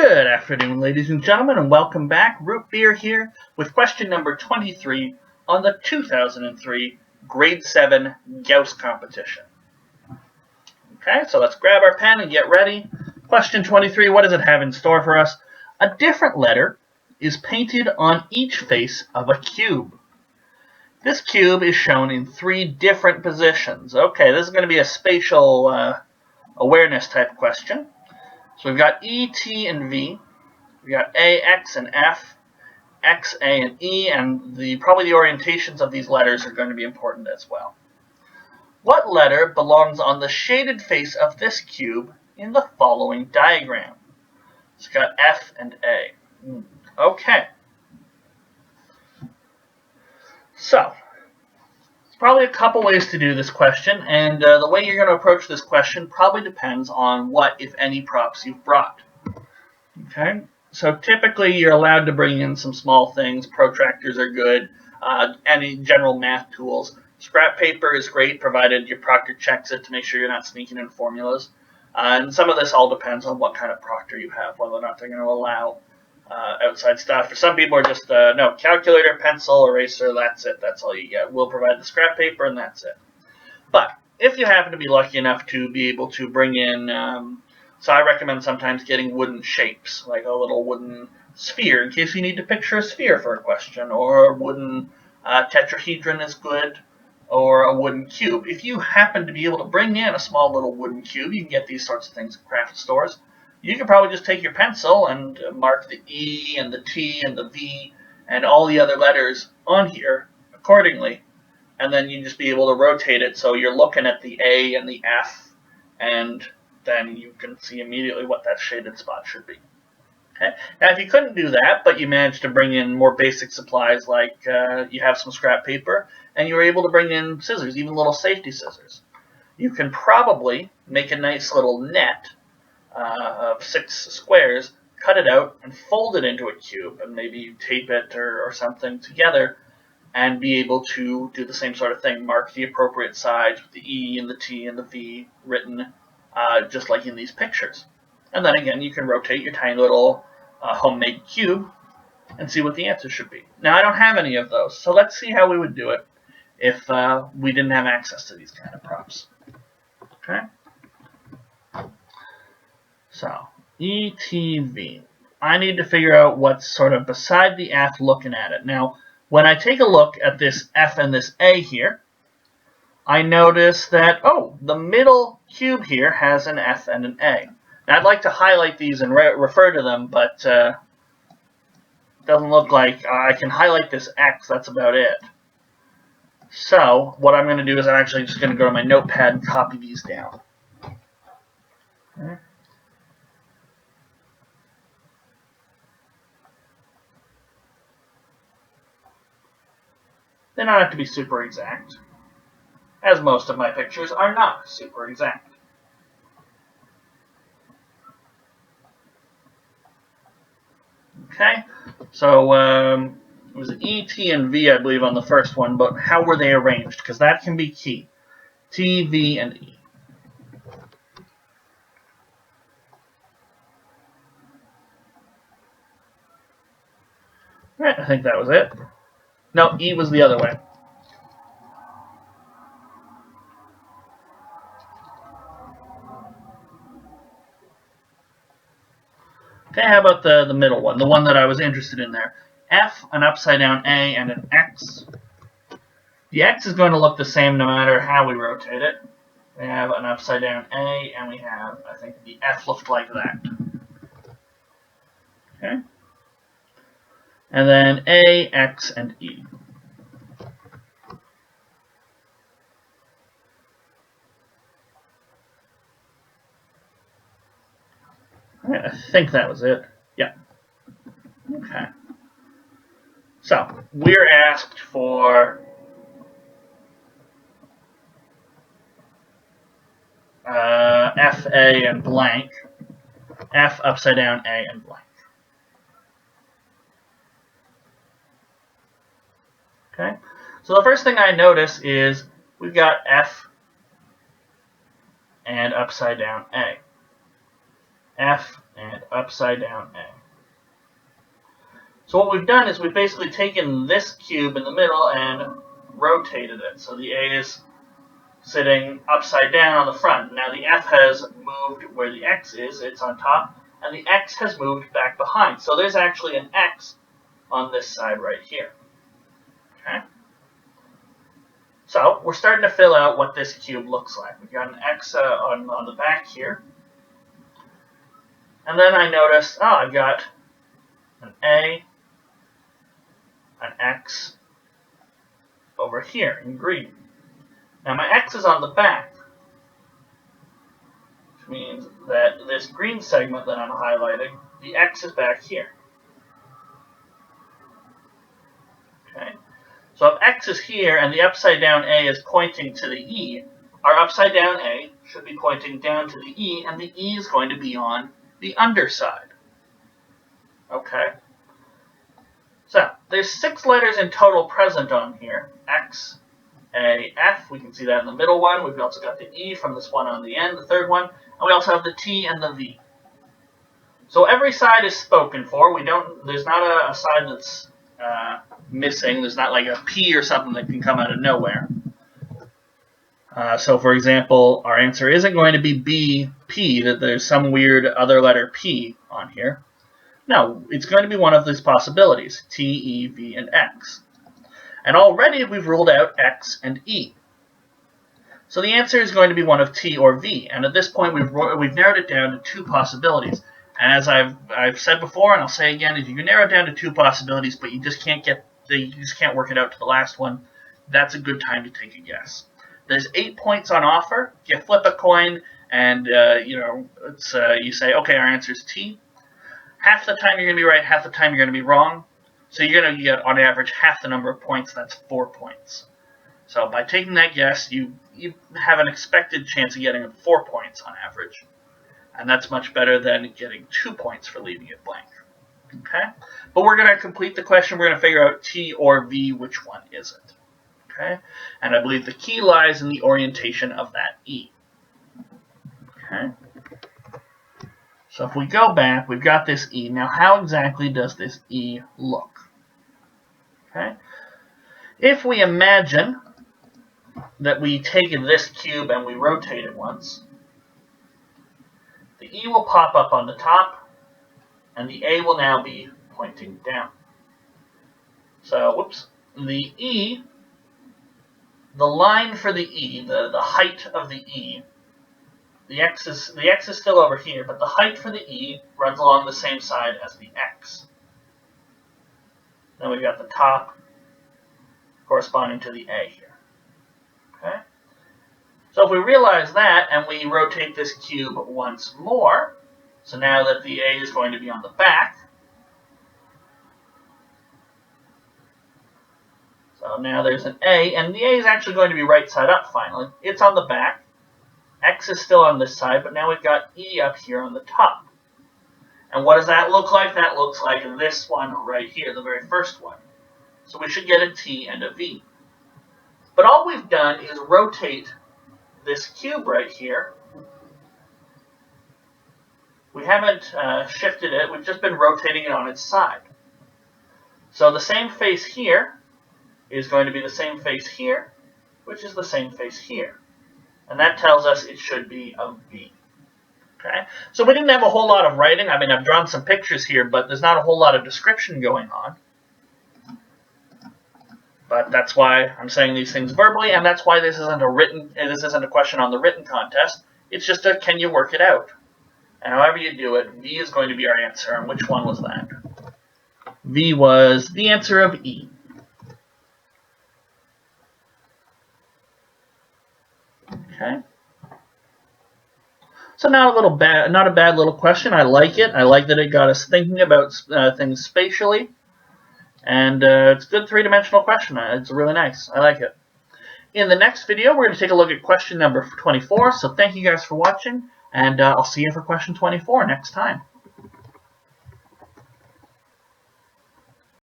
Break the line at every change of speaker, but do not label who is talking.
Good afternoon, ladies and gentlemen, and welcome back. Root Beer here with question number 23 on the 2003 Grade 7 Gauss competition. Okay, so let's grab our pen and get ready. Question 23, what does it have in store for us? A different letter is painted on each face of a cube. This cube is shown in 3 different positions. Okay, this is going to be a spatial awareness type question. So we've got E, T, and V. We've got A, X, and F, X, A, and E, and probably the orientations of these letters are going to be important as well. What letter belongs on the shaded face of this cube in the following diagram? It's got F and A. Okay. So, probably a couple ways to do this question, and the way you're going to approach this question probably depends on what, if any, props you've brought. Okay, so typically you're allowed to bring in some small things. Protractors are good, any general math tools. Scrap paper is great, provided your proctor checks it to make sure you're not sneaking in formulas. And some of this all depends on what kind of proctor you have, whether or not they're going to allow outside stuff. For some people are just, no, calculator, pencil, eraser, that's it. That's all you get. We'll provide the scrap paper, and that's it. But if you happen to be lucky enough to be able to bring in, so I recommend sometimes getting wooden shapes, like a little wooden sphere, in case you need to picture a sphere for a question, or a wooden tetrahedron is good, or a wooden cube. If you happen to be able to bring in a small little wooden cube, you can get these sorts of things at craft stores. You can probably just take your pencil and mark the E and the T and the V and all the other letters on here accordingly. And then you just be able to rotate it so you're looking at the A and the F, and then you can see immediately what that shaded spot should be. Okay. Now, if you couldn't do that, but you managed to bring in more basic supplies like you have some scrap paper, and you were able to bring in scissors, even little safety scissors, you can probably make a nice little net of 6 squares, cut it out, and fold it into a cube, and maybe tape it or something together, and be able to do the same sort of thing. Mark the appropriate sides with the E and the T and the V written just like in these pictures. And then again, you can rotate your tiny little homemade cube and see what the answer should be. Now, I don't have any of those, so let's see how we would do it if we didn't have access to these kind of props. Okay? So, ETV. I need to figure out what's sort of beside the F looking at it. Now, when I take a look at this F and this A here, I notice that, oh, the middle cube here has an F and an A. Now, I'd like to highlight these and refer to them, but it doesn't look like I can highlight this X. That's about it. So, what I'm going to do is I'm actually just going to go to my notepad and copy these down. Okay. They don't have to be super exact, as most of my pictures are not super exact. Okay, so it was E, T, and V, I believe, on the first one, but how were they arranged? Because that can be key. T, V, and E. All right, I think that was it. No, E was the other way. Okay, how about the middle one, the one that I was interested in there? F, an upside down A, and an X. The X is going to look the same no matter how we rotate it. We have an upside down A, and we have, I think the F looked like that. Okay. And then A, X, and E. Alright, I think that was it. Yeah. Okay. So, we're asked for F, A, and blank. F, upside down, A, and blank. Okay, so the first thing I notice is we've got F and upside down A. F, and upside down A. So what we've done is we've basically taken this cube in the middle and rotated it. So the A is sitting upside down on the front. Now the F has moved where the X is, it's on top, and the X has moved back behind. So there's actually an X on this side right here. Okay? So we're starting to fill out what this cube looks like. We've got an X on the back here. And then I noticed, oh, I've got an A, an X over here in green. Now my X is on the back, which means that this green segment that I'm highlighting, the X is back here. Okay. So if X is here and the upside down A is pointing to the E, our upside down A should be pointing down to the E, and the E is going to be on the underside. Okay. So there's 6 letters in total present on here. X, A, F. We can see that in the middle one. We've also got the E from this one on the end, the third one. And we also have the T and the V. So every side is spoken for. There's not a side that's missing. There's not like a P or something that can come out of nowhere. So for example, our answer isn't going to be B, P, that there's some weird other letter P on here. No, it's going to be one of these possibilities, T, E, V, and X. And already we've ruled out X and E. So the answer is going to be one of T or V. And at this point, we've narrowed it down to 2 possibilities. And as I've said before, and I'll say again, if you can narrow it down to 2 possibilities, but you just can't work it out to the last one, that's a good time to take a guess. There's 8 points on offer. You flip a coin, and you say, okay, our answer is T. Half the time you're going to be right, half the time you're going to be wrong. So you're going to get, on average, half the number of points. That's 4 points. So by taking that guess, you have an expected chance of getting 4 points on average. And that's much better than getting 2 points for leaving it blank. Okay? But we're going to complete the question. We're going to figure out T or V, which one is it. Okay? And I believe the key lies in the orientation of that E. Okay? So if we go back, we've got this E. Now, how exactly does this E look? Okay? If we imagine that we take this cube and we rotate it once, the E will pop up on the top, and the A will now be pointing down. So, whoops, the E, the line for the E, the height of the E, the X is still over here, but the height for the E runs along the same side as the X. Then we've got the top corresponding to the A here. Okay? So if we realize that and we rotate this cube once more, so now that the A is going to be on the back, so now there's an A, and the A is actually going to be right side up finally. It's on the back. X is still on this side, but now we've got E up here on the top. And what does that look like? That looks like this one right here, the very first one. So we should get a T and a V. But all we've done is rotate this cube right here. We haven't shifted it, we've just been rotating it on its side. So the same face here is going to be the same face here, which is the same face here. And that tells us it should be a V. Okay? So we didn't have a whole lot of writing. I mean, I've drawn some pictures here, but there's not a whole lot of description going on. But that's why I'm saying these things verbally, and that's why this isn't a question on the written contest. It's just a can you work it out? And however you do it, V is going to be our answer. And which one was that? V was the answer of E. Okay. So now not a bad little question. I like it. I like that it got us thinking about things spatially. And it's a good 3-dimensional question. It's really nice. I like it. In the next video, we're going to take a look at question number 24. So thank you guys for watching, and I'll see you for question 24 next time.